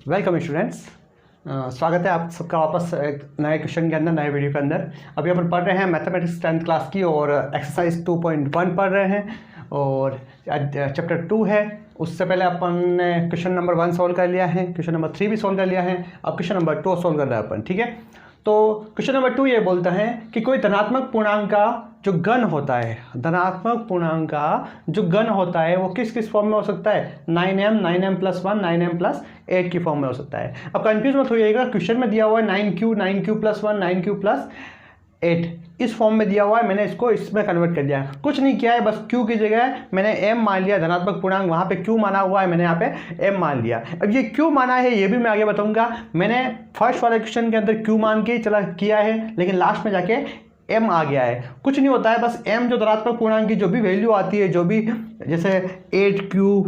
Welcome students. स्वागत है आप सबका वापस एक नए क्वेश्चन के अंदर, नए वीडियो के अंदर। अभी अपन पढ़ रहे हैं मैथमेटिक्स 10th क्लास की और एक्सरसाइज 2.1 पढ़ रहे हैं और चैप्टर 2 है। उससे पहले अपन ने क्वेश्चन नंबर 1 सॉल्व कर लिया है, क्वेश्चन नंबर 3 भी सॉल्व कर लिया है। अब क्वेश्चन नंबर 2 सॉल्व कर रहे हैं अपन, ठीक है। तो क्वेश्चन नंबर 2 ये बोलता है कि कोई धनात्मक पूर्णांक का जो घन होता है, धनात्मक पूर्णांक का जो घन होता है वो किस किस फॉर्म में हो सकता है? 9m, 9m+1, 9m+8 की फॉर्म में हो सकता है। अब कंफ्यूज मत होइएगा, क्वेश्चन में दिया हुआ है 9q, 9q+1, 9q+8 इस फॉर्म में दिया हुआ है। मैंने इसको इसमें कन्वर्ट कर दिया है, कुछ नहीं किया है, बस q की जगह मैंने m मान लिया। धनात्मक पूर्णांक वहाँ पे q माना हुआ है, मैंने यहाँ पे m मान लिया। अब ये क्यों माना है ये भी मैं आगे बताऊंगा। मैंने फर्स्ट वाले क्वेश्चन के अंदर q मान के ही चला किया है, लेकिन लास्ट में जाके m आ गया है। कुछ नहीं होता है, बस m जो धनात्मक पूर्णांक की जो भी वैल्यू आती है, जो भी जैसे 8q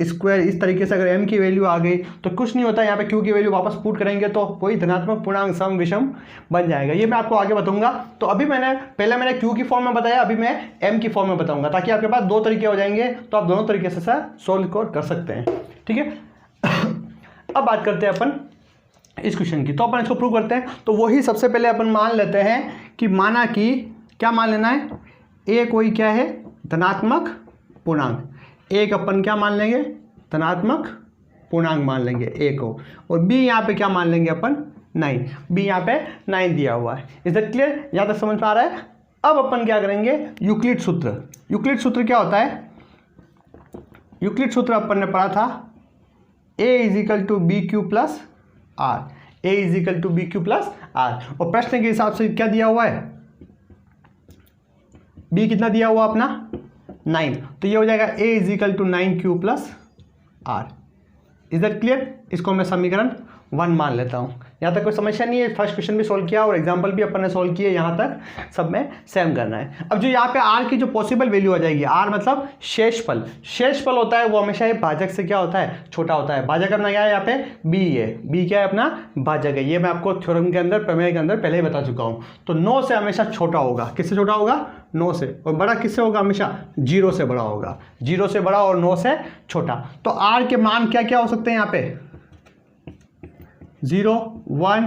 स्क्वायर इस तरीके से अगर m की वैल्यू आ गई तो कुछ नहीं होता है, यहाँ पे q की वैल्यू वापस पुट करेंगे तो कोई धनात्मक पूर्णांक सम विषम बन जाएगा। ये मैं आपको आगे बताऊंगा। तो अभी पहले मैंने q की फॉर्म में बताया, अभी मैं m की फॉर्म में बताऊंगा, ताकि आपके पास दो तरीके हो जाएंगे, तो आप दोनों तरीके से सोल्व कर सकते हैं, ठीक है। अब बात करते हैं अपन इस क्वेश्चन की। तो अपन इसको प्रूव करते हैं। तो वही सबसे पहले अपन मान लेते हैं कि माना कि क्या मान लेना है, ए कोई क्या है धनात्मक पूर्णांक। एक अपन क्या मान लेंगे, धनात्मक पूर्णांक मान लेंगे ए को, और बी यहाँ पे क्या मान लेंगे अपन, 9। बी यहाँ पे 9 दिया हुआ है। Is that clear? यहाँ तक समझ में आ रहा है? अब अपन क्या करेंगे, यूक्लिड सूत्र। यूक्लिड सूत्र क्या होता है? यूक्लिड सूत्र अपन ने पढ़ा था a = bq+r, a = bq+r। और प्रश्न के हिसाब से क्या दिया हुआ है, b कितना दिया हुआ अपना 9, तो ये हो जाएगा a = 9q+r। Is that clear? इसको मैं समीकरण 1 मान लेता हूँ। यहाँ तक कोई समस्या नहीं है। फर्स्ट क्वेश्चन भी सोल्व किया और एग्जाम्पल भी अपन ने सोल्व किए, यहाँ तक सब में सेम करना है। अब जो यहाँ पे r की जो पॉसिबल वैल्यू आ जाएगी, r मतलब शेषफल। शेषफल होता है वो हमेशा ये भाजक से क्या होता है, छोटा होता है। भाजक अपना क्या है, यहाँ पे b है, b क्या है अपना भाजक है। ये मैं आपको थ्योरम के अंदर, प्रमेय के अंदर पहले ही बता चुका हूँ। तो 9 से हमेशा छोटा होगा। किससे छोटा होगा? 9 से। और बड़ा किससे होगा? हमेशा 0 से बड़ा होगा। 0 से बड़ा और 9 से छोटा। तो r के मान क्या क्या हो सकते हैं यहाँ पे? 0, 1,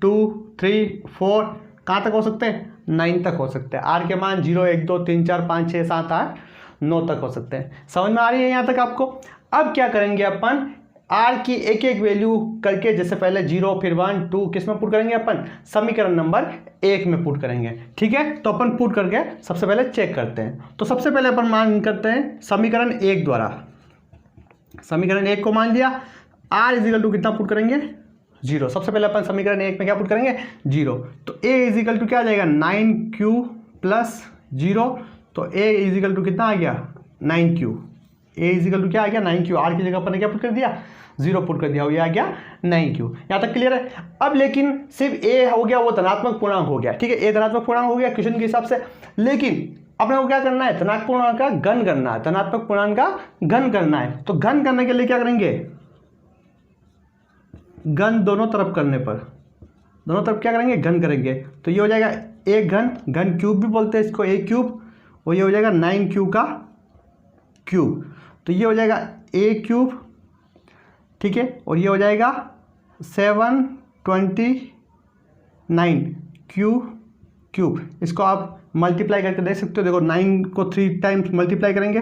2, 3, 4, कहाँ तक हो सकते हैं? 9 तक हो सकते हैं। r के मान 0, 1, 2, 3, 4, 5, 6, 7, 8, 9 तक हो सकते हैं। समझ में आ रही है यहाँ तक आपको? अब क्या करेंगे अपन, r की एक एक वैल्यू करके, जैसे पहले 0 फिर 1 2 किस में पुट करेंगे अपन, समीकरण नंबर 1 में पुट करेंगे, ठीक है। तो अपन पुट करके सबसे पहले चेक करते हैं। तो सबसे पहले अपन मान करते हैं समीकरण 1 द्वारा। समीकरण 1 को मान लिया, r = कितना पुट करेंगे, 0। सबसे पहले अपन समीकरण 1 में क्या पुट करेंगे, 0। तो a = क्या आ जाएगा, 9q+0। तो a = कितना आ गया, 9q। a = क्या आ गया, 9q। r की जगह अपन ने क्या पुट कर दिया, 0 पुट कर दिया, ये आ गया 9q। यहाँ तक क्लियर है? अब लेकिन सिर्फ a हो गया, वो धनात्मक पूर्णांक हो गया, ठीक है। a धनात्मक पूर्णांक हो गया क्वेश्चन के हिसाब से। लेकिन अपने को क्या करना है, धनात्मक पूर्णांक का घन करना है। धनात्मक पूर्णांक का घन करना है। तो घन करने के लिए क्या करेंगे, घन दोनों तरफ करने पर, दोनों तरफ क्या करेंगे, घन करेंगे। तो ये हो जाएगा एक घन, घन क्यूब भी बोलते हैं इसको, एक क्यूब। और ये हो जाएगा 9q का क्यूब। तो ये हो जाएगा a क्यूब, ठीक है। और ये हो जाएगा 729q क्यूब। इसको आप मल्टीप्लाई करके देख सकते हो। देखो 9 को 3 टाइम्स मल्टीप्लाई करेंगे,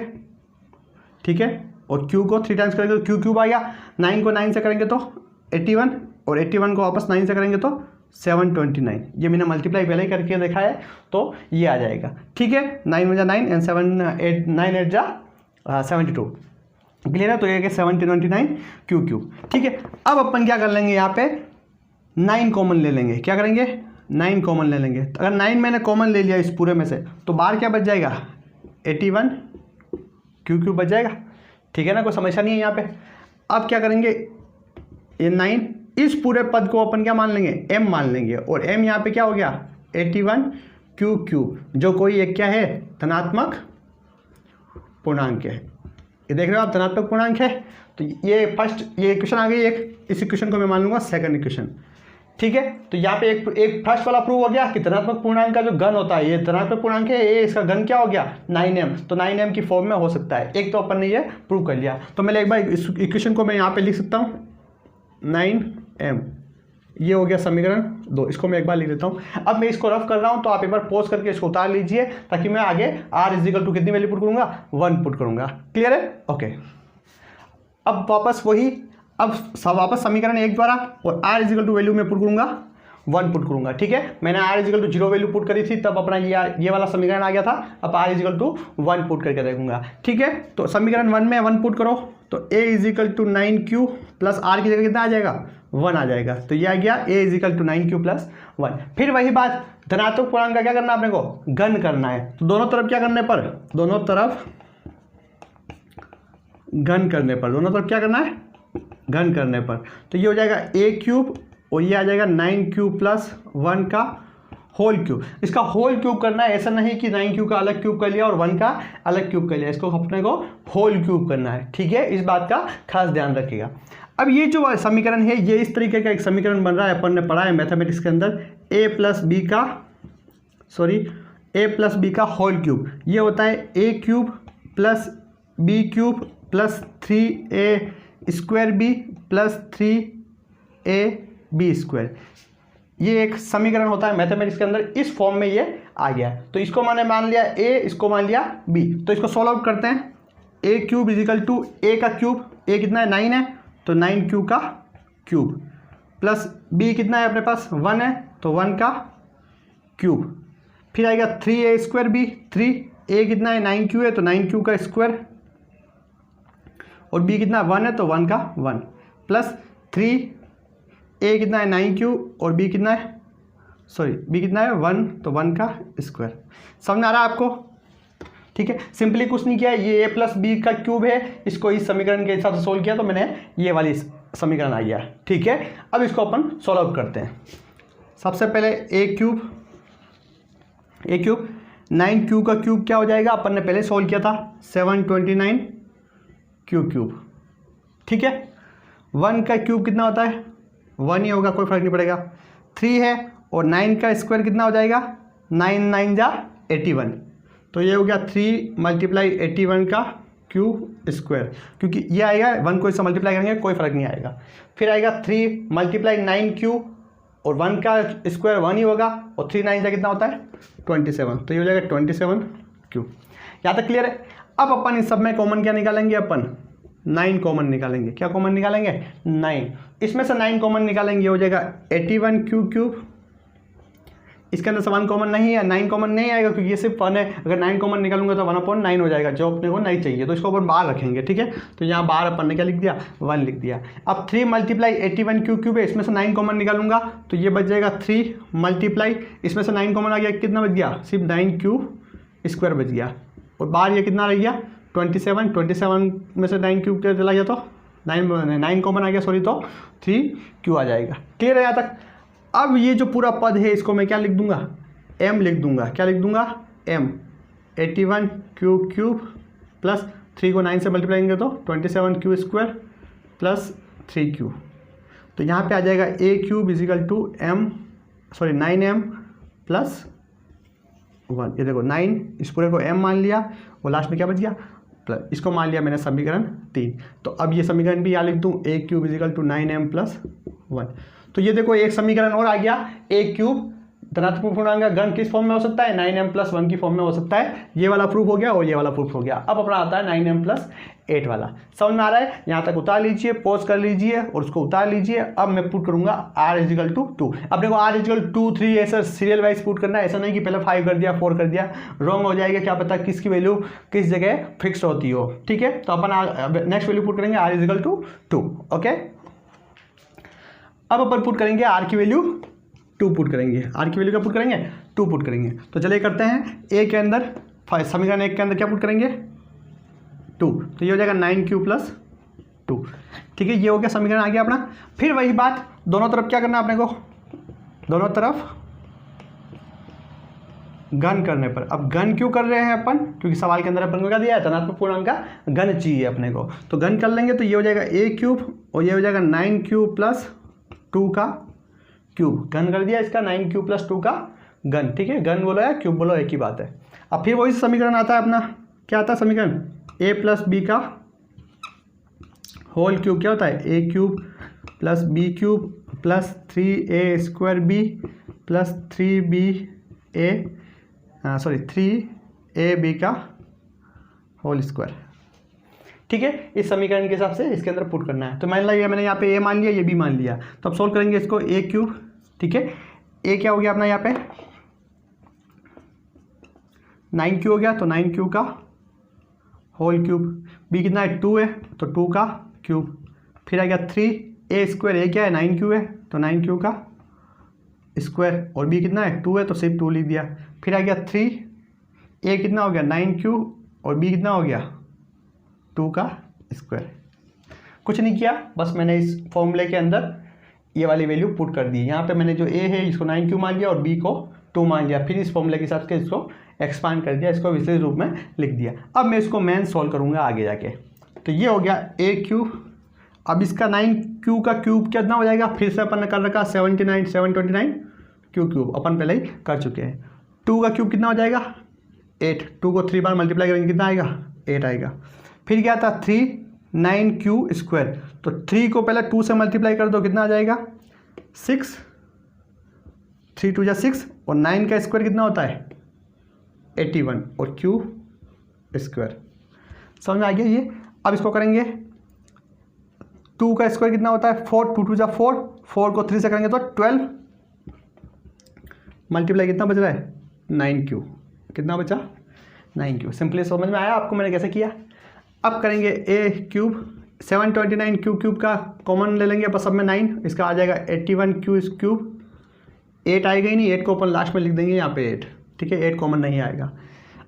ठीक है, और q को 3 टाइम्स करेंगे तो q क्यूब आ गया। 9 को 9 से करेंगे तो 81, और 81 को वापस 9 से करेंगे तो 729। ये मैंने मल्टीप्लाई पहले ही करके देखा है, तो ये आ जाएगा, ठीक है। 9 में 9 एंड 9 8 72। क्लियर है? तो ये 729 क्यू क्यूब, ठीक है। अब अपन क्या कर लेंगे, यहाँ पे 9 कॉमन ले लेंगे। क्या करेंगे, 9 कॉमन ले लेंगे। तो अगर 9 मैंने कॉमन ले लिया इस पूरे में से, तो बाहर क्या बच जाएगा, 81 क्यू क्यूब बच जाएगा, ठीक है ना। कोई समस्या नहीं है यहाँ पे। अब क्या करेंगे, ये 9 इस पूरे पद को अपन क्या मान लेंगे, m मान लेंगे। और m यहाँ पे क्या हो गया, 81 क्यू क्यूब, जो कोई एक क्या है, धनात्मक पूर्णांक है। ये देख रहे हो आप, धनात्मक पूर्णांक है। तो ये फर्स्ट ये इक्वेशन आ गई एक। इस इक्वेशन को मैं मान लूंगा सेकंड इक्वेशन, ठीक है। तो यहाँ पे एक फर्स्ट वाला प्रूव हो गया कि धनात्मक पूर्णांक का जो घन होता है, ये धनात्मक पूर्णांक है, ये इसका घन क्या हो गया, 9m। तो 9m की फॉर्म में हो सकता है। एक तो अपन ने ये प्रूव कर लिया। तो मैं एक बार इस इक्वेशन को मैं यहाँ पे लिख सकता हूँ, 9m। ये हो गया समीकरण 2। इसको मैं एक बार लिख देता हूँ। अब मैं इसको रफ कर रहा हूँ तो आप एक बार पॉज करके इसको उतार लीजिए ताकि मैं आगे r इजिकल टू कितनी वैल्यू पुट करूँगा, 1 पुट करूँगा। क्लियर है? ओके। अब वापस वही, अब वापस समीकरण 1 द्वारा और r इजिकल टू वैल्यू में पुट करूँगा 1 पुट करूँगा। ठीक है, मैंने r is equal to 0 value put करी थी तब अपना ये वाला समीकरण आ गया था। अब r इजिकल टू 1 पुट करके देखूंगा। ठीक है, तो समीकरण 1 में 1 पुट करो तो a is equal to 9q plus r की जगह कितना आ जाएगा, 1 आ जाएगा। तो ये आ गया a is equal to 9q plus 1। फिर वही बात, धनात्मक पूर्णांक का क्या करना है अपने को, घन करना है। तो दोनों तरफ क्या करने पर, दोनों तरफ घन करने पर, दोनों तरफ क्या करना है, घन करने पर। तो ये हो जाएगा a क्यूब और ये आ जाएगा 9q प्लस 1 का होल क्यूब। इसका होल क्यूब करना है, ऐसा नहीं कि 9q का अलग क्यूब कर लिया और 1 का अलग क्यूब कर लिया। इसको अपने को होल क्यूब करना है। ठीक है, इस बात का खास ध्यान रखिएगा। अब ये जो समीकरण है ये इस तरीके का एक समीकरण बन रहा है, अपन ने पढ़ा है मैथमेटिक्स के अंदर, a प्लस बी का होल क्यूब। ये होता है a cube plus b cube plus 3a square b plus 3ab square. ये एक समीकरण होता है मैथमेटिक्स के अंदर, इस फॉर्म में ये आ गया। तो इसको मैंने मान लिया a, इसको मान लिया b। तो इसको सॉल्व आउट करते हैं। a cube is equal to a का क्यूब, a कितना है 9 है तो 9q का क्यूब प्लस b कितना है अपने पास 1 है तो 1 का क्यूब। फिर आएगा 3a स्क्वायर b, 3a कितना है 9q है तो 9q का स्क्वायर और b कितना 1 है तो 1 का 1 प्लस 3a कितना है 9q और b कितना है b कितना है 1 तो 1 का स्क्वायर। समझ आ रहा है आपको? ठीक है, सिंपली कुछ नहीं किया, ये a प्लस बी का क्यूब है, इसको इस समीकरण के हिसाब से सोल्व किया तो मैंने ये वाली समीकरण आ गया। ठीक है, अब इसको अपन सोल्व आउट करते हैं। सबसे पहले a क्यूब 9q का क्यूब क्या हो जाएगा, अपन ने पहले सोल्व किया था 729 क्यूब। ठीक है, 1 का क्यूब कितना होता है 1 ही होगा, कोई फर्क नहीं पड़ेगा। 3 है और 9 का स्क्वायर कितना हो जाएगा 9 9 जा 81। तो ये हो गया 3 मल्टीप्लाई 81 का क्यूब स्क्वायर, क्योंकि ये आएगा 1 को इससे मल्टीप्लाई करेंगे कोई फर्क नहीं आएगा। फिर आएगा 3 मल्टीप्लाई 9q और 1 का स्क्वायर 1 ही होगा और 3 9 जा कितना होता है 27। तो ये हो जाएगा 27 क्यूब। यहाँ तक क्लियर है? अब अपन इस सब में कॉमन क्या निकालेंगे, अपन 9 कॉमन निकालेंगे। क्या कॉमन निकालेंगे 9। इसमें से 9 कॉमन निकालेंगे, ये हो जाएगा 81 क्यूब। इसके अंदर से 1 कॉमन नहीं है, 9 कॉमन नहीं आएगा क्योंकि ये सिर्फ 1 है। अगर 9 कॉमन निकालूंगा तो 1/9 हो जाएगा, जो अपने को नहीं चाहिए, तो इसको अपन बाहर रखेंगे। ठीक है, तो यहाँ बाहर अपन ने क्या लिख दिया 1 लिख दिया। अब 3 मल्टीप्लाई 81 क्यूब है, इसमें से 9 कॉमन निकालूंगा तो ये बच जाएगा 3 मल्टीप्लाई, इसमें से 9 कॉमन आ गया, कितना बच गया सिर्फ 9 क्यूब स्क्वायर बच गया और बाहर ये कितना रह गया 27 में से 9 क्यूब चला गया तो 9 कॉमन आ गया, सॉरी, तो 3q आ जाएगा। क्लियर है यहाँ तक? अब ये जो पूरा पद है इसको मैं क्या लिख दूंगा m लिख दूंगा। क्या लिख दूंगा m 81 क्यूब प्लस 3 को 9 से मल्टीप्लाई करेंगे तो 27q स्क्वायर प्लस 3q। तो यहाँ पे आ जाएगा a cube is equal to 9m plus 1। ये देखो 9, इस पूरे को m मान लिया और लास्ट में क्या बच गया प्लस, इसको मान लिया मैंने समीकरण 3। तो अब ये समीकरण भी यहाँ लिख दूँ a cube is equal to 9m plus 1। तो ये देखो एक समीकरण और आ गया, a क्यूब धनात्मक पूर्णांक का घन किस फॉर्म में हो सकता है 9m प्लस 1 की फॉर्म में हो सकता है। ये वाला प्रूफ हो गया और ये वाला प्रूफ हो गया। अब अपना आता है 9m प्लस 8 वाला। समझ में आ रहा है? यहाँ तक उतार लीजिए, पॉज कर लीजिए और उसको उतार लीजिए। अब मैं पुट करूंगा r इजिकल टू 2। अपने को r इजिकल 2 3 ऐसा सीरियल वाइज पुट करना है, ऐसा नहीं कि पहले 5 कर दिया 4 कर दिया, रॉन्ग हो जाएगा। क्या पता किसकी वैल्यू किस जगह फिक्स होती हो। ठीक है, तो अपन नेक्स्ट वैल्यू पुट करेंगे r इजिकल टू 2। ओके, अब अपन पुट करेंगे r की वैल्यू 2 पुट करेंगे। r की वैल्यू क्या पुट करेंगे 2 पुट करेंगे। तो चलिए करते हैं, a के अंदर समीकरण 1 के अंदर क्या पुट करेंगे 2, तो ये हो जाएगा 9q प्लस 2। ठीक है, ये हो गया समीकरण आ गया अपना। फिर वही बात, दोनों तरफ क्या करना है अपने को, दोनों तरफ घन करने पर। अब घन क्यों कर रहे हैं अपन, क्योंकि सवाल के अंदर अपन को क्या दिया है धनात्मक पूर्णांक का घन चाहिए अपने को। तो घन कर लेंगे तो ये हो जाएगा a क्यूब और ये हो जाएगा 9q प्लस 2 का क्यूब। घन कर दिया इसका 9q प्लस 2 का घन। ठीक है, घन बोलो या क्यूब बोलो एक ही बात है। अब फिर वही समीकरण आता है अपना, क्या आता है समीकरण a प्लस बी का होल क्यूब। क्या होता है a cube plus b cube plus 3a² b plus 3ab का होल स्क्वायर। ठीक है, इस समीकरण के हिसाब से इसके अंदर पुट करना है। तो मान लिया मैंने यहाँ पे a मान लिया, ये b मान लिया, तो अब सॉल्व करेंगे इसको a³। ठीक है, a क्या हो गया अपना यहाँ पे 9q हो गया, तो 9q का होल क्यूब। b कितना है 2 है, तो 2 का क्यूब। फिर आ गया 3a², a क्या है 9q है, तो 9q का स्क्वायर। और b कितना है 2 है, तो सिर्फ 2 लिख दिया। फिर आ गया 3a कितना हो गया 9q और b कितना हो गया 2 का स्क्वायर। कुछ नहीं किया, बस मैंने इस फॉर्मूले के अंदर ये वाली वैल्यू पुट कर दी। यहाँ पे मैंने जो a है इसको 9q मान लिया और b को 2 मान लिया। फिर इस फॉर्मूले के हिसाब से इसको एक्सपांड कर दिया, इसको विशेष रूप में लिख दिया। अब मैं इसको मैन सॉल्व करूँगा आगे जाके। तो ये हो गया a³। अब इसका 9q का क्यूब कितना हो जाएगा, फिर से अपन ने कर रखा 729 क्यूब अपन पहले ही कर चुके हैं। 2 का क्यूब कितना हो जाएगा 8, 2 को 3 बार मल्टीप्लाई करेंगे कितना आएगा 8 आएगा। फिर क्या था 9q², तो 3 को पहले 2 से मल्टीप्लाई कर दो कितना आ जाएगा 6, 3 2 जा 6 और 9 का स्क्वायर कितना होता है 81 और q²। समझ में आ गया ये। अब इसको करेंगे 2 का स्क्वायर कितना होता है 4, 2 2 जा 4, 4 को 3 से करेंगे तो 12 मल्टीप्लाई कितना बच रहा है 9q, कितना बचा 9q। सिंपली समझ में आया आपको मैंने कैसे किया। अब करेंगे a³, 729 q³ का कॉमन ले लेंगे बस, सब में 9, इसका आ जाएगा 81 q³। 8 आएगा ही नहीं, 8 को अपन लास्ट में लिख देंगे यहाँ पे 8। ठीक है, 8 कॉमन नहीं आएगा।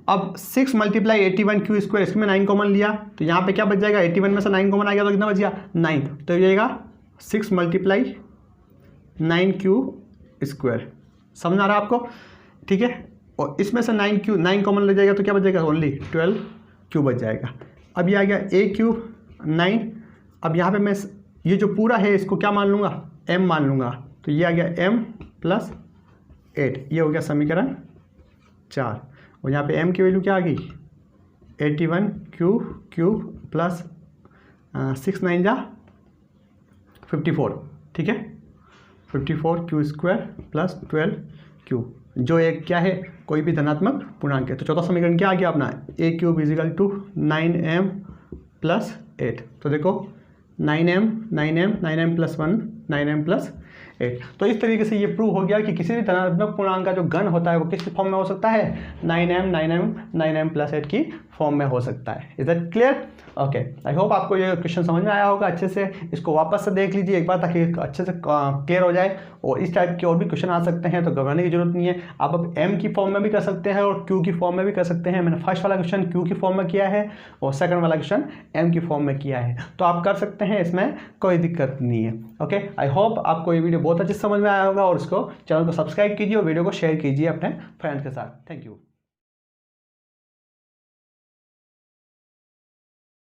अब 6 मल्टीप्लाई 81 q², इसमें 9 कॉमन लिया तो यहाँ पे क्या बच जाएगा 81 में से 9 कॉमन आ गया तो कितना बच गया 9, तो ये जाएगा 6 मल्टीप्लाई 9q²। समझ आ रहा है आपको। ठीक है, और इसमें से 9 कॉमन ले जाएगा तो क्या बच जाएगा ओनली 12q बच जाएगा। अब ये आ गया a³ 9। अब यहाँ पे मैं ये जो पूरा है इसको क्या मान लूँगा m मान लूँगा, तो ये आ गया m + 8, ये हो गया समीकरण 4। और यहाँ पे m की वैल्यू क्या आ गई 81 q³ प्लस 6 9 जा 54। ठीक है, 54 q² प्लस 12q, जो एक क्या है कोई भी धनात्मक पूर्णांक है। तो चौथा समीकरण क्या आ गया अपना a³ = 9m + 8। तो देखो 9m + 1 9m + 8। तो इस तरीके से ये प्रूव हो गया कि किसी भी धनात्मक पूर्णांक का जो घन होता है वो किस फॉर्म में हो सकता है 9m + 8 की फॉर्म में हो सकता है। Is that clear? Okay, I hope आपको ये क्वेश्चन समझ में आया होगा अच्छे से। इसको वापस से देख लीजिए एक बार ताकि अच्छे से क्लियर हो जाए। और इस टाइप के और भी क्वेश्चन आ सकते हैं तो घबराने की जरूरत नहीं है। आप अब m की फॉर्म में भी कर सकते हैं और q की फॉर्म में भी कर सकते हैं। मैंने फर्स्ट वाला क्वेश्चन q की फॉर्म में किया है और सेकंड वाला क्वेश्चन m की फॉर्म में किया है, तो आप कर सकते हैं, इसमें कोई दिक्कत नहीं है। ओके, आई होप आपको ये वीडियो बहुत अच्छे से समझ में आया होगा और इसको चैनल को सब्सक्राइब कीजिए और वीडियो को शेयर कीजिए अपने फ्रेंड्स के साथ। Thank you.